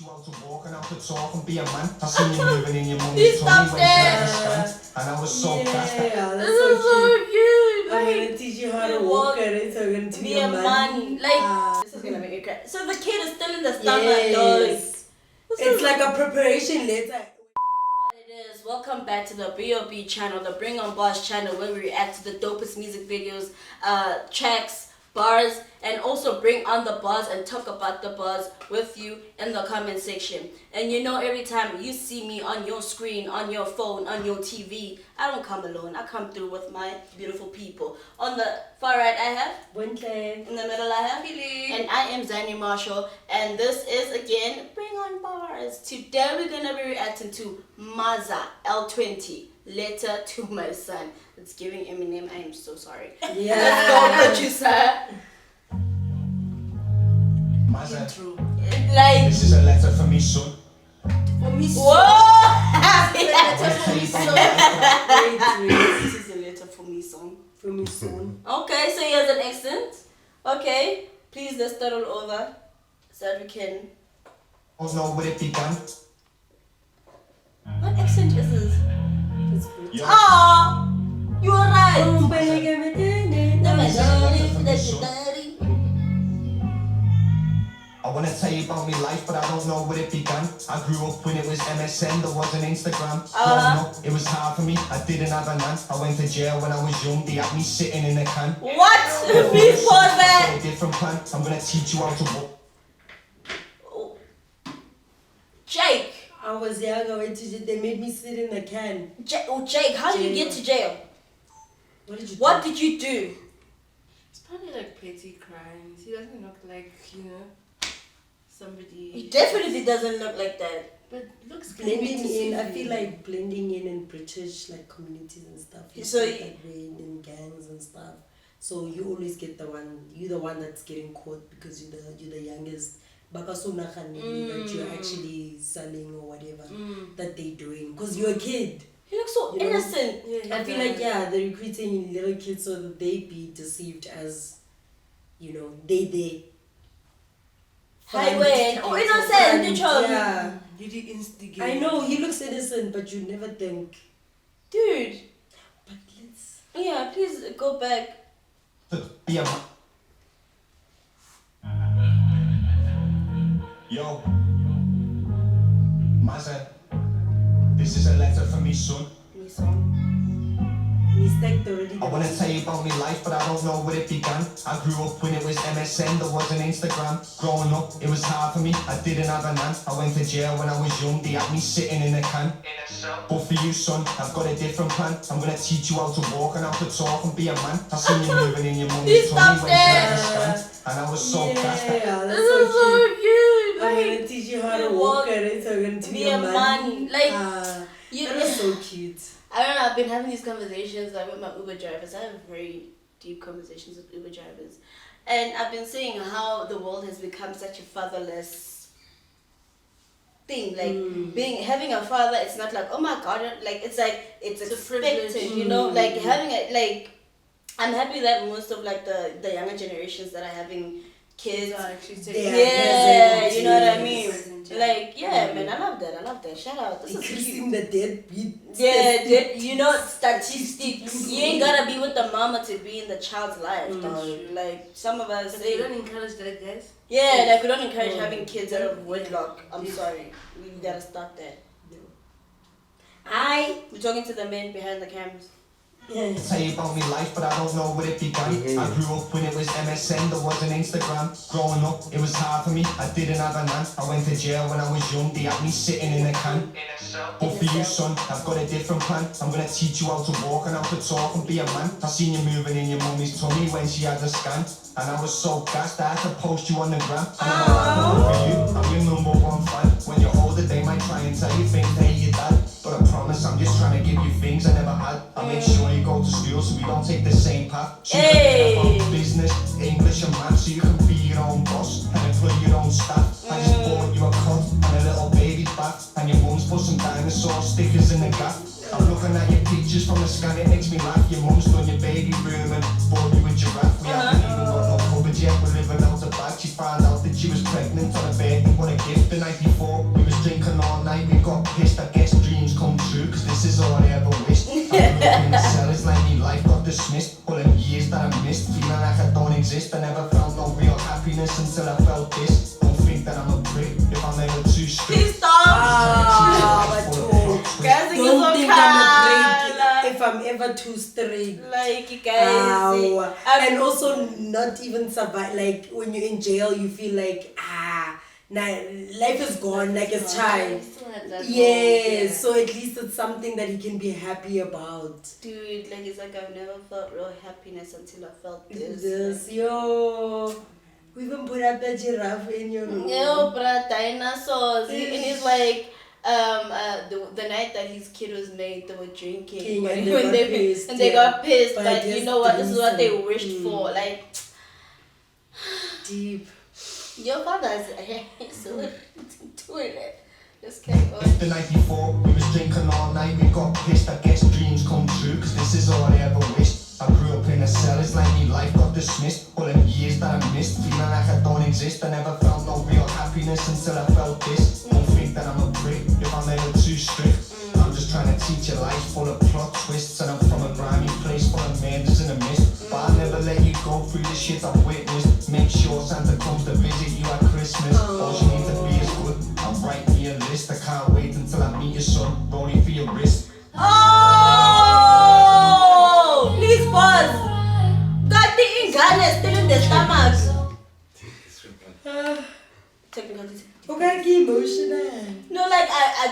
you out to walk and out to talk and be a man. I seen you moving in your mummy's tummy when she had a scan, and I was so gassed. Yeah, that's This is so cute. I'm gonna teach you how to walk and it's going to Be a man. Like, this is gonna make me cry. So the kid is still in the stomach, though. It's like a preparation letter. What it is. Welcome back to the B.O.B. channel, the Bring On Bars channel, where we react to the dopest music videos, tracks, bars, and also bring on the bars and talk about the bars with you in the comment section. And you know, every time you see me on your screen, on your phone, on your TV, I don't come alone. I come through with my beautiful people. On the far right I have Winter. in the middle I have Billy, and I am Zani Marshall, and this is again Bring On Bars. Today we're gonna be reacting to Mazza L20, Letter to My Son. It's giving Eminem. I am so sorry. Yeah. Let's go, producer. Mazza, Like, this is a letter for me, son. For me, whoa! This This is a letter for me, son. For me, son. Okay, so here's an accent. Okay, please let's start all over so that we can. I don't know where it began. What accent is this? It's good. Yo, Oh, you were right. I wanna tell you about my life, but I don't know where it began. I grew up when it was MSN, there wasn't Instagram. Growing up, it was hard for me, I didn't have a nan. I went to jail when I was young, they had me sitting in a can. What? Please pause that. A different plan, I'm gonna teach you how to walk. Jake. I was young, I went to jail. They made me sit in the can. Jake, how did you get to jail? What did you What did you do? It's probably like petty crimes. He doesn't look like, somebody. He definitely doesn't look like that. But looks blending in? I deceiving. feel like blending in British like communities and stuff. You So get that way in gangs and stuff. So you always get you're the one that's getting caught because you're the youngest. That you're actually selling or whatever that they're doing because you're a kid. He looks so innocent. I feel like they're recruiting little kids so that they be deceived as they Highway. Oh, innocent. Yeah. Did he instigate? I know he looks innocent, but you never think. Dude. But let's. Yeah, please go back. Be a man. Yo, Mazza, this is a letter for me, son. Me son. Already. I wanna tell you about my life, but I don't know where it began. I grew up when it was MSN, there wasn't Instagram. Growing up, it was hard for me, I didn't have a nan. I went to jail when I was young, they had me sitting in a can. But for you, son, I've got a different plan. I'm gonna teach you how to walk and how to talk and be a man. I seen you moving in your mummy's tummy when she had a scan, and I was so gassed. Yeah, that's This is so cute. I'm gonna teach you how to walk and it's going to Be a man. Like, that is so cute. I don't know, I've been having these conversations like with my Uber drivers. I have very deep conversations with Uber drivers. And I've been saying how the world has become such a fatherless thing. Like having a father, it's not like, oh my god, like it's expected, like having a I'm happy that most of like the younger generations that are having kids you know what I mean? Like, yeah, man, I love that. Shout out. This is Increasing the deadbeat. Yeah, statistics. You ain't gotta be with the mama to be in the child's life. Like, some of us They don't encourage that, guys. Yeah, like we don't encourage having kids out of wedlock. I'm sorry. We gotta stop that. We're talking to the men behind the cameras. Tell you about my life, but I don't know where it began. I grew up when it was MSN, there wasn't Instagram. Growing up, it was hard for me, I didn't have a nan. I went to jail when I was young, they had me sitting in a can. But for you, son, I've got a different plan. I'm gonna teach you how to walk and how to talk and be a man. I seen you moving in your mummy's tummy when she had a scan, and I was so gassed I had to post you on the gram. And I'm for you, I'm your number one fan. When you're older, they might try and tell you things, hey, your dad. But I promise I'm just trying to give you things I never had. I make sure you go to school so we don't take the same path. So you can learn about business, English and maths, so you can be your own boss and employ your own staff. I just bought you a cup and a little baby bath, and your mum's put some dinosaur stickers in the gap. I'm looking at your pictures from the scan, it makes me laugh. Your mum's done your baby room and bought you a giraffe. We haven't even got no cupboard yet, we're living out the back. She found out that she was pregnant on her birthday, what a gift the night before. too strict. Like, you guys. And also not even survive. Like when you're in jail, you feel like nah, life is gone. Like it's time. Yes, so at least it's something that he can be happy about. Dude, like it's like I've never felt real happiness until I felt this. This, yo. We even put up the giraffe in your room. Yo, bruh, dinosaurs. And he's like, the night that his kid was made, they were drinking. And they got pissed. But you just know what? This is what they drinking. wished for. Like, Deep. your father's so doing it. Just carry on. The night before, we was drinking all night, we got pissed. I guess dreams come true, cause this is all I ever wished. I grew up in a cell, it's like me life got dismissed. All them years that I missed, feeling like I don't exist. I never felt no real happiness until I felt this. Don't think that I'm a prick if I'm ever too strict. I'm just trying to teach a life full of plot twists. And I'm from a grimy place full of murders in a mist. But I'll never let you go through the shit I've witnessed. Make sure Santa comes to visit you at Christmas. All you need to be is good. I'm writing you a list. I can't wait until I meet your son. Rolling for your wrist. Oh! Please pause. God, the ingane is still in the stomach. Technically. Okay, emotional. No, like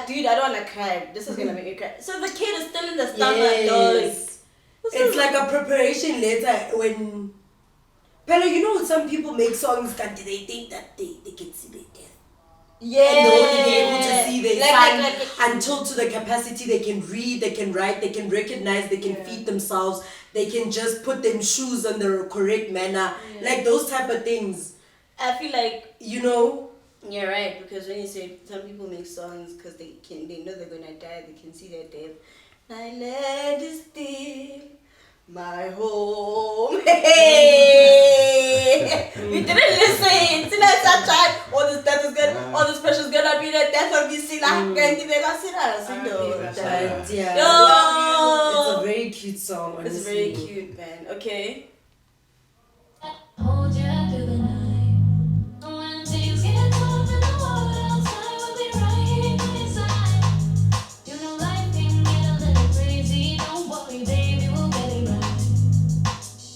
dude, I don't wanna cry. This is gonna make me cry. So the kid is still in the stomach, Yes. It's like a preparation letter when. Pero you know, some people make songs that they think that they can see their death. Yeah. And they'll only be able to see their son like until to the capacity they can read, they can write, they can recognize, they can feed themselves, they can just put them shoes on the correct manner. Like those type of things. I feel like You know? you're right, because when you say some people make songs because they know they're gonna die, they can see their death. My land is still my home. Hey! We didn't listen. Till I start trying, all this death is good, all this pressure is gonna be the death of this thing. Yeah. No. It's a very cute song, honestly. It's very cute, man. Okay. Hold you through the night. When things get tough in the world outside, we'll be right here by your side. You know life can get a little crazy. Don't worry, baby, we'll get it right.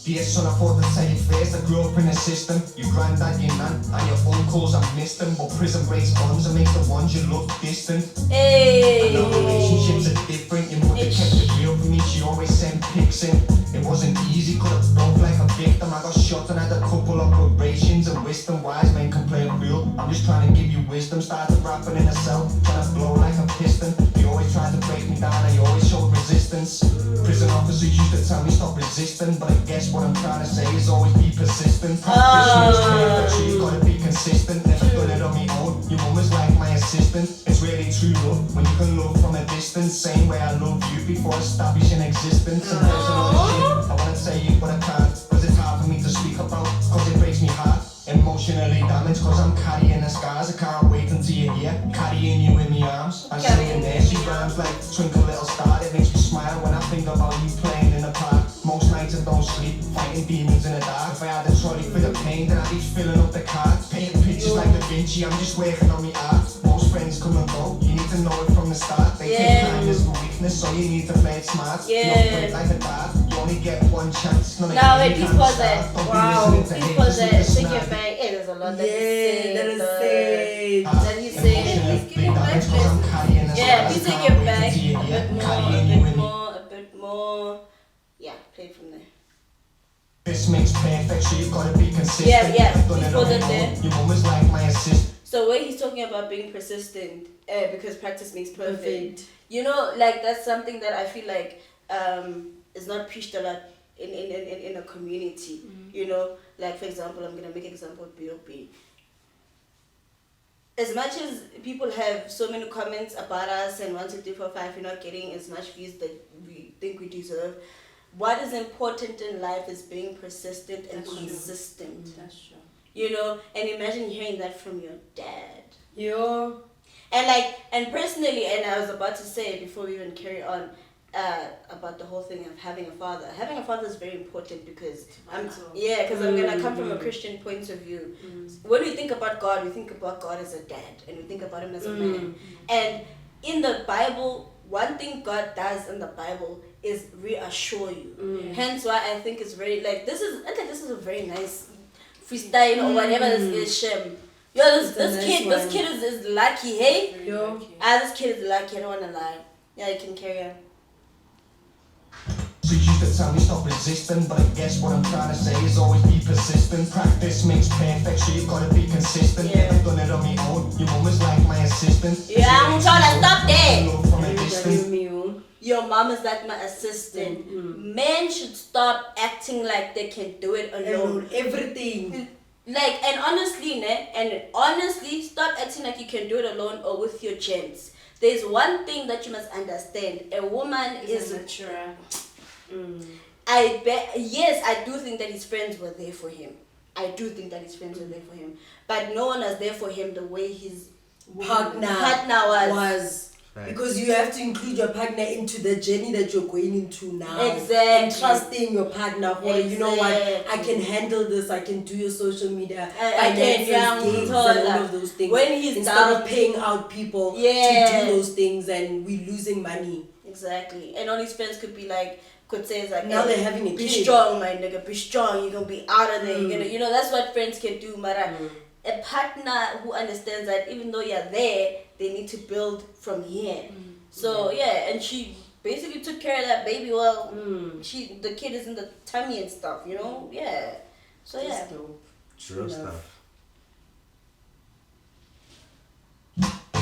Dear son, I thought to tell you first, I grew up in a system. Your granddad, your nan, and your uncles, I missed them. But prison breaks bonds and makes the ones you love distant. Hey. I know relationships are different. Your mother kept it real for me, she always sent pics in. It wasn't easy, could have broke like a victim. I got shot and had a couple operations. And wisdom wise men can play a fool. I'm just trying to give you wisdom. Started rapping in a cell, trying to blow like a piston. You always tried to break me down, I always showed resistance. Prison officers used to tell me stop resisting, but I guess what I'm trying to say is always be persistent. Competition is perfect, so you gotta be consistent. Never done it on my own, your mum is like my assistant. It's really true love, when you can love from a distance. Same way I love you before establishing existence. And there's a lot of shit I wanna tell you, but I can't, cause it's hard for me to speak about, cause it breaks me heart. Emotionally damaged, cause I'm carrying the scars. I can't wait until you're here, carrying you in my arms. I'm singing there, she rhymes like Twinkle Little Star. It makes me smile when I think about you playing in the park. Most nights I don't sleep, fighting demons in the dark. If I had a trolley for the pain, then I'd be filling up the cards. Painting pictures like Da Vinci, I'm just working on me art. Most friends come and go, you need to know it from the start. They take kindness for weakness, so you need to play it smart. You don't play it like a dart, you only get one chance. Now wait, please pause it. Wow. Please pause it. Take it back. Hey, there's a lot that he's saying. that That he's is saying. Yeah, please take it back. A bit more. Yeah, play from there. This makes perfect, so you've gotta be consistent. Yeah, I've done please it pause on it my there. own. Your mum is like my assistant. So when he's talking about being persistent, because practice makes perfect. You know, like that's something that I feel like is not preached a lot in a community. You know, like for example, I'm gonna make an example of B.O.B. As much as people have so many comments about us and 1, 2, 3, 4, 5, we're not getting as much views that we think we deserve. What is important in life is being persistent and consistent. That's true. You know, and imagine hearing that from your dad. Yo. And personally, and I was about to say before we even carry on, about the whole thing of having a father. Having a father is very important because I'm gonna come from a Christian point of view. When we think about God, we think about God as a dad, and we think about him as a man. And in the Bible, one thing God does in the Bible is reassure you. Hence why I think it's very like this is a very nice freestyle or whatever this is. Shem. Yo, this kid is lucky, hey? Yo. This kid is lucky, I don't wanna lie. Yeah, you can carry on. She used to tell me stop resisting, but I guess what I'm trying to say is always be persistent. Practice makes perfect, so you gotta be consistent. Yeah. Never done it on my own. Your mum was like my assistant. Yeah, I'm trying to stop there. From a distance. Your mom is like my assistant. Men should stop acting like they can do it alone. Everything. Like, and honestly, stop acting like you can do it alone or with your gents. There's one thing that you must understand. A woman is natural. Yes, I do think that his friends were there for him. But no one was there for him the way his partner was. Right. Because you have to include your partner into the journey that you're going into now. Exactly. And trusting your partner. Or you know what, I can handle this. I can do your social media. I can gigs and all of those things. When he's instead of paying out people to do those things and we losing money. Exactly. And all his friends could say is like, now they're having a kid. Be strong, my nigga. Be strong. You're gonna be out of there. You're gonna, you know, that's what friends can do. Mara, a partner who understands that even though you're there, they need to build from here. So and she basically took care of that baby. Well, the kid is in the tummy and stuff. You know, So that's dope. True stuff.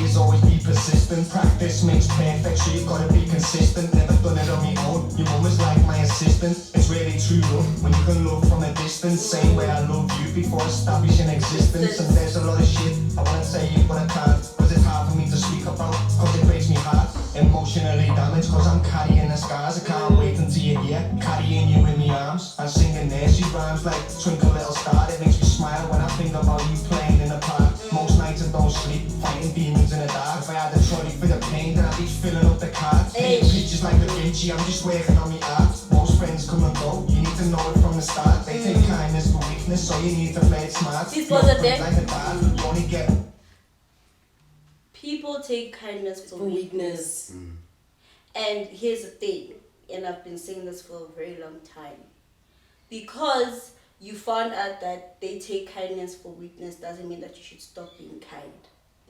Is always be persistent. Practice makes perfect, so you gotta be consistent. Never done it on my own. Your mum is like my assistant. It's really true love when you can love from a distance. Same way I love you before establishing existence. And there's a lot of shit I wanna say but I can't. Cause it's hard for me to speak about. Cause it breaks me heart. Emotionally damaged cause I'm carrying the scars. I can't wait until you're here, carrying you in my arms. I'm singing nursery rhymes like Twinkle Little Star. It makes me smile when I think about you playing in the park. Most nights I don't sleep, fighting demons in the dark. If I had a trolley for the pain, then I'd be filling up the cards. Taking pictures like Da Vinci, I'm just working on my art. Most friends come and go, you need to know it from the start. They take kindness for weakness, so you need to play it smart. People like a dad, you only get. People take kindness for weakness. And here's the thing, and I've been saying this for a very long time. Because you found out that they take kindness for weakness doesn't mean that you should stop being kind.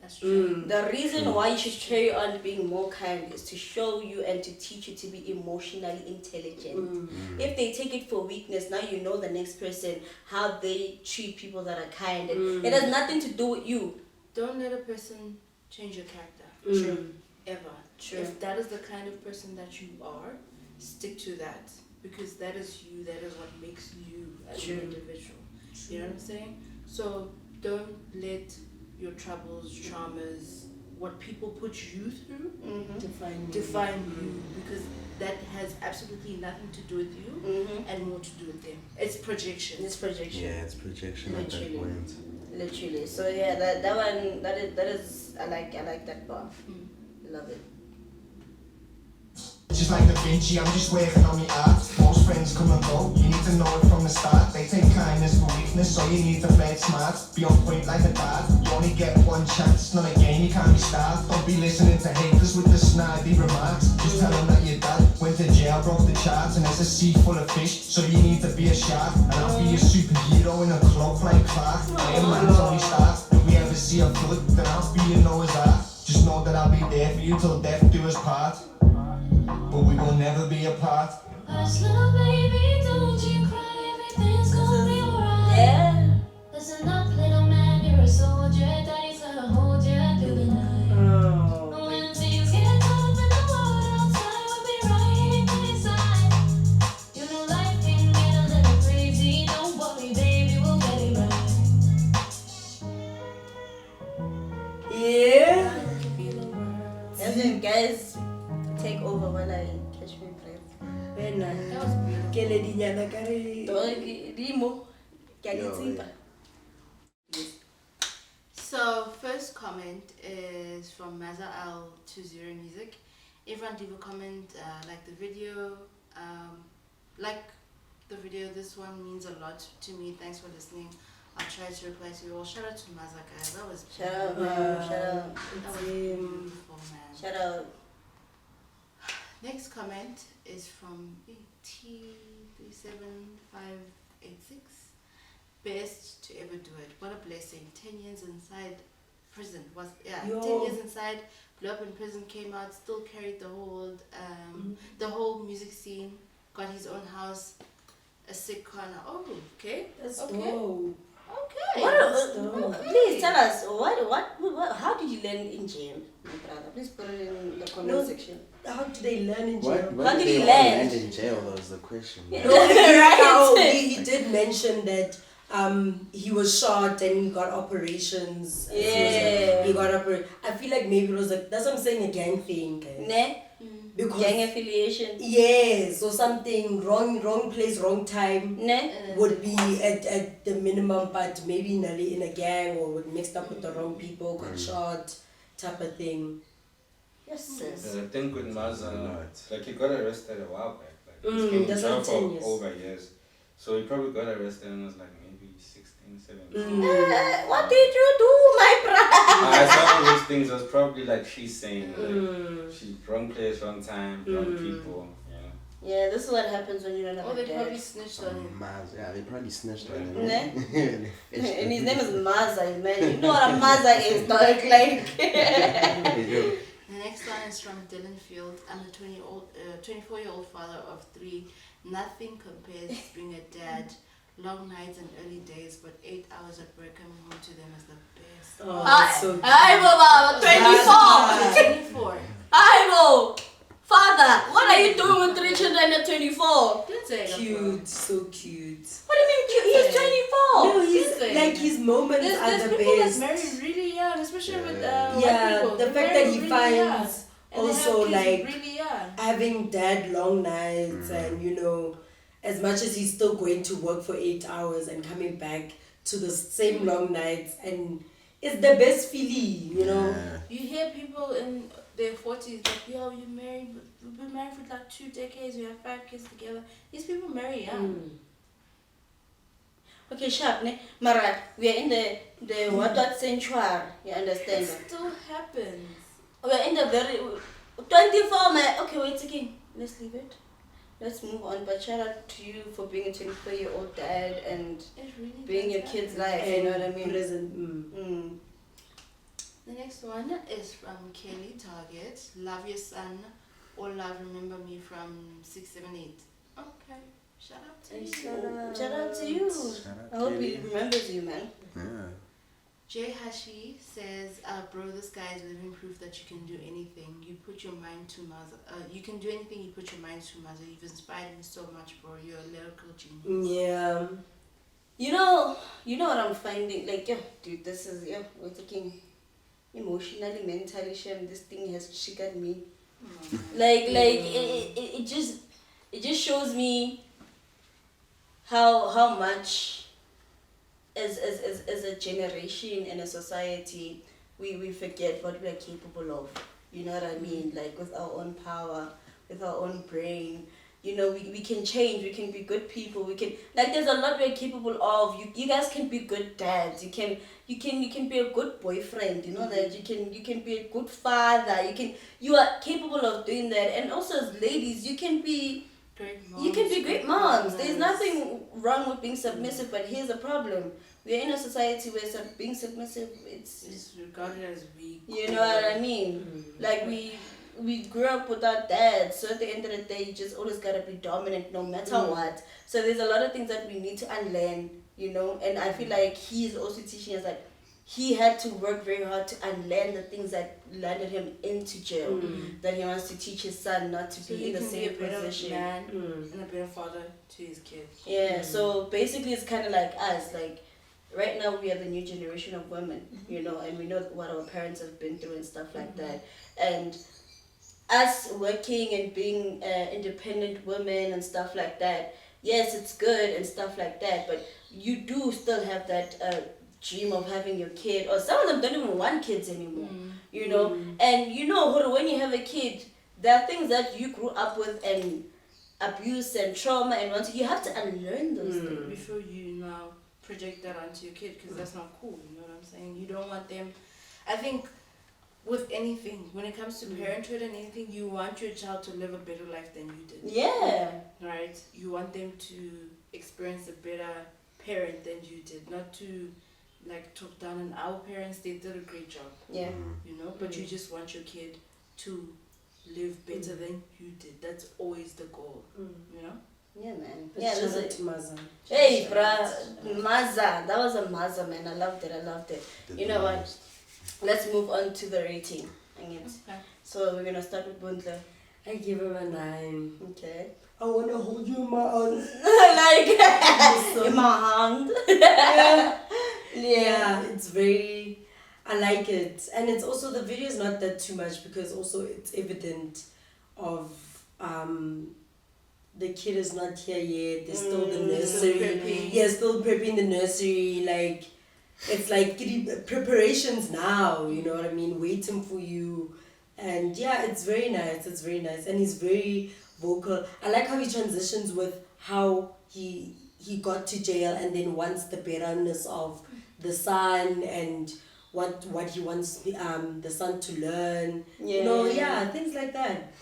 That's true. The reason why you should carry on being more kind is to show you and to teach you to be emotionally intelligent. If they take it for weakness, now you know the next person, how they treat people that are kind. And it has nothing to do with you. Don't let a person change your character. True. Ever. True. If that is the kind of person that you are, stick to that. Because that is you, that is what makes you as an individual. You know what I'm saying? So don't let your troubles, traumas, what people put you through define you, because that has absolutely nothing to do with you and more to do with them. It's projection. Yeah, it's projection at that point. Literally. So that one that is I like that bar. Love it. Just like Da Vinci, I'm just working on my art. Most friends come and go, you need to know it from the start. They take kindness for weakness, so you need to play it smart. Be on point like a dad, you only get one chance. It's not a game, you can't be starved. Don't be listening to haters with the snidey remarks. Just tell them that your dad went to jail, broke the charts, and there's a sea full of fish, so you need to be a shark. And I'll be a superhero in a cloak like Clark. I am man's only star. If we ever see a flood, then I'll be a Noah's Ark. Just know that I'll be there for you till death do us part. But we will never be apart. Hush, little baby, don't you cry, everything's gonna be alright. Listen up, little man, you're a soldier, daddy's gonna hold you through the night. When things get tough in the world outside, we'll be right here by your side. You know life can get a little crazy, don't worry, baby, we'll get it right. Listen, guys, take over when I catch my breath. That was beautiful. So first comment is from Mazza L20 Music. Everyone leave a comment, like the video. This one means a lot to me. Thanks for listening. I'll try to reply to you all. Shout out to Mazza, guys. That was Shout out, man. Shout out. That was beautiful, man. Shout out. Next comment is from T37586. Best to ever do it. What a blessing. 10 years inside prison. 10 years inside, blew up in prison, came out, still carried the whole music scene, got his own house, a sick corner. Oh, okay. That's okay. dope. Okay. Please tell us what how did you learn in jail, my brother? Please put it in the comment section. How do they learn in jail? What How did did they he all land? land in jail? That was the question. No, Right. he did mention that he was shot and he got operations. Yeah. He got I feel like maybe it was that's what I'm saying, a gang thing. Ne? Because Gang affiliation. yes, or something wrong place, wrong time Ne? would be at the minimum, but maybe in a gang or would mixed up with the wrong people, got shot, type of thing. Yes, sis. I think with Mazza, Right. like he got arrested a while back. Like he's been in that's jail like 10 for years. over years. So he probably got arrested and was like maybe 16, 17. What did you do, my brother? Some of those things was probably like she's saying, like, she's wrong place, wrong time, wrong people. Yeah, this is what happens when you don't have Oh, a they probably dad. snitched on him. Yeah, they probably snitched on him. Ne? And his name is Mazza, man. You know what a Mazza is, dog? Like. The next one is from Dylan Field. I'm a 24-year-old father of 3. Nothing compares to being a dad. Long nights and early days, but 8 hours at work coming home to them is the best. Oh, that's so Hi, Baba, 24. 24. Hi, Bo. Father, what are you doing with 3 children at 24? Don't say that, bro. cute, so cute. What do you mean cute? He's 24. No, he's Listen. like his moments There's are the people best. that marry really young, especially with white Yeah, people. the They fact marry that he really finds young. And they also have kids like really young. having dad long nights and as much as he's still going to work for 8 hours and coming back to the same long nights, and it's the best feeling, Yeah. You hear people in their 40s like, yo, you married, we've been married for like 2 decades, we have 5 kids together. These people marry young. Okay, sharp, ne? Mara, we are in the what sanctuary, you understand? It still happens. We are in the very 24, man. Okay, wait again. Let's leave it. Let's move on. But shout out to you for being a 24-year-old dad and It really being does your happen. kid's life. You know what I mean? Present. The next one is from Kelly Target. Love your son. Or love, remember me from 678. Okay. Shout out to you. Shout out to you. Shout out I hope to he you. remembers you, man. Yeah. Jay Hashi says, bro, this guy is living proof that you can do anything. You put your mind to Mazza. You can do anything you put your mind to, Mazza. You've inspired me so much, bro. You're a lyrical genius. Yeah. You know what I'm finding? Like, yo, dude, this is, we're taking emotionally, mentally, shame. This thing has triggered me. It just shows me how much as a generation and a society we forget what we are capable of. You know what I mean? Like with our own power, with our own brain. We can change, we can be good people, we can there's a lot we're capable of. You guys can be good dads, you can be a good boyfriend, that you can be a good father, you are capable of doing that. And also as ladies, you can be Great moms. you can be great moms. There's nothing wrong with being submissive, but here's the problem. We're in a society where being submissive, It's regarded as weak. you know what I mean? Like we grew up with our dads, so at the end of the day, you just always gotta be dominant no matter what. So there's a lot of things that we need to unlearn, and I feel like he is also teaching us like he had to work very hard to unlearn the things that landed him into jail. That he wants to teach his son not to So be he in the can be a same better position. man and a better father to his kids. Yeah, so basically it's kind of like us. Like right now we are the new generation of women, and we know what our parents have been through and stuff like that. And us working and being independent women and stuff like that, yes, it's good and stuff like that, but you do still have that dream of having your kid, or some of them don't even want kids anymore, and when you have a kid, there are things that you grew up with and abuse and trauma, and you have to unlearn those things. Before you now project that onto your kid, because that's not cool, you know what I'm saying? You don't want them. I think with anything, when it comes to parenthood and anything, you want your child to live a better life than you did. Yeah. Right? You want them to experience a better parent than you did, not to like talk down on our parents. They did a great job, Yeah. you know, but you just want your kid to live better than you did. That's always the goal, you know. Yeah, man. But Yeah, shout this out is. to Mazza. Hey, bruh, Mazza. That was a Mazza, man. I loved it. You know what? Let's move on to the rating. Okay. So we're gonna start with Bundle. I give him a 9. Okay. I want to hold you in my arms. Like in my hand. Yeah, it's very, I like it. And it's also, the video is not that too much because also it's evident of the kid is not here yet. There's still the nursery. prepping. Yeah, still prepping the nursery. Like, it's like preparations now, you know what I mean? Waiting for you. And yeah, it's very nice. It's very nice. And he's very vocal. I like how he transitions with how he got to jail and then wants the betterness of the son and what he wants the son to learn. Yeah. You know, yeah, things like that.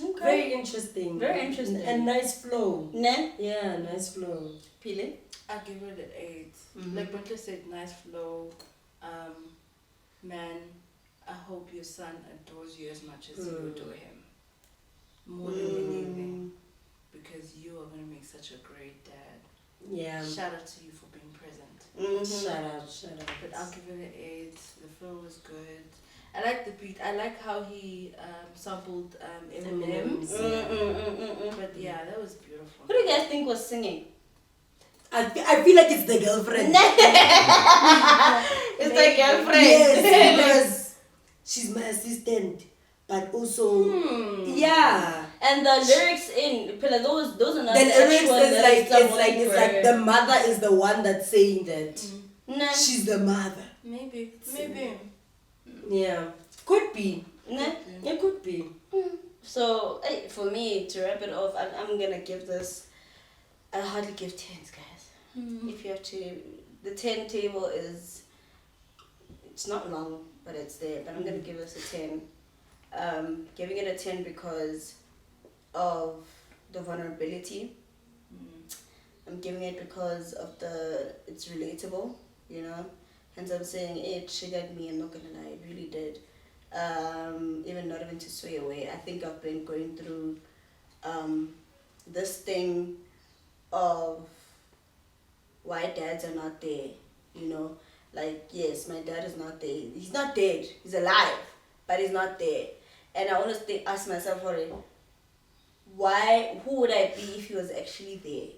Okay. Very interesting. Very interesting. And nice flow. Ne? Yeah, nice flow. Pili? I give it an 8. Like Buntle said, nice flow. Man, I hope your son adores you as much as you adore him. More than anything. Because you are going to make such a great dad. Yeah. Shout out to you for being present. Shout out. But I'll give it an 8. The flow was good. I like the beat. I like how he sampled Eminem's. But yeah, that was beautiful. Who do you guys think was singing? I feel like it's the girlfriend. It's the girlfriend. Yes, because she's my assistant. But also, yeah. And the lyrics in Pilla, those are not The lyrics actual is lyrics. it's like the mother is the one that's saying that. Nah. She's the mother. Maybe. Yeah. Could be. Nah. It could be. So, for me, to wrap it off, I'm gonna give this, I hardly give 10s, guys. If you have to, the 10 table is, it's not long, but it's there. But I'm gonna give this a 10. Giving it a 10 because of the vulnerability. I'm giving it because of it's relatable, you know. Hence I'm saying it triggered me, I'm not gonna lie, it really did. Even not even to sway away. I think I've been going through this thing of why dads are not there, you know. Like, yes, my dad is not there. He's not dead, he's alive, but he's not there. And I honestly ask myself, who would I be if he was actually there?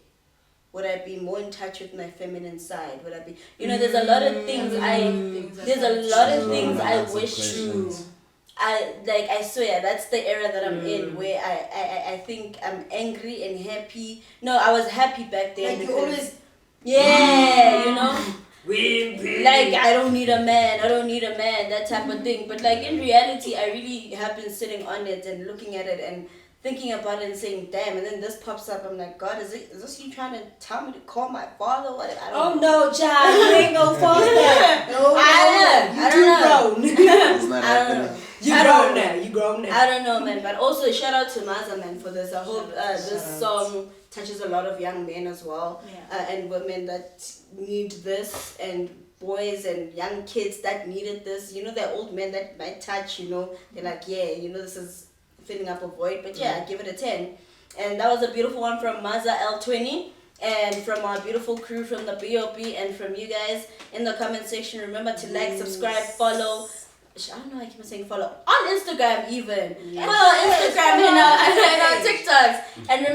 Would I be more in touch with my feminine side? Would I be, you know, there's a lot of things I wish to, I swear, that's the era that I'm in, where I think I'm angry and happy. No, I was happy back then. Like you always, yeah, you know? Like, I don't need a man, that type of thing. But like, in reality, I really have been sitting on it and looking at it and thinking about it and saying, damn, and then this pops up. I'm like, God, is this you trying to tell me to call my father? What? I don't know. no, child, you ain't no father. No, I don't know. It's not happening. You grown now. I don't know, man. But also, shout out to Mazza, man, for this. I hope this song touches a lot of young men as well, and women that need this, and boys and young kids that needed this. You know, they're old men that might touch, you know, they're like, yeah, you know, this is filling up a void. But yeah, I give it a 10. And that was a beautiful one from Mazza L20. And from our beautiful crew from the BOP and from you guys in the comment section. Remember to like, subscribe, follow. I don't know, I keep on saying follow. On Instagram even. Follow Instagram and our TikToks. And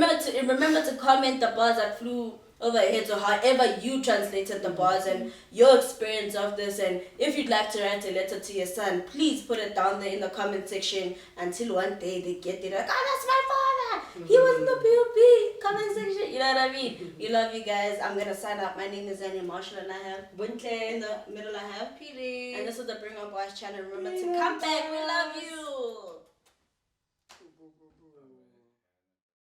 remember to comment the bars that flew over your heads, or however you translated the bars and your experience of this. And if you'd like to write a letter to your son, please put it down there in the comment section until one day they get there like, oh, that's my father, he was in the POP comment section, you know what I mean? We love you guys. I'm gonna sign up. My name is Annie Marshall and I have Buntle. In the middle I have PD. and this is the Bring Up Boys channel. Remember to come back. We love you.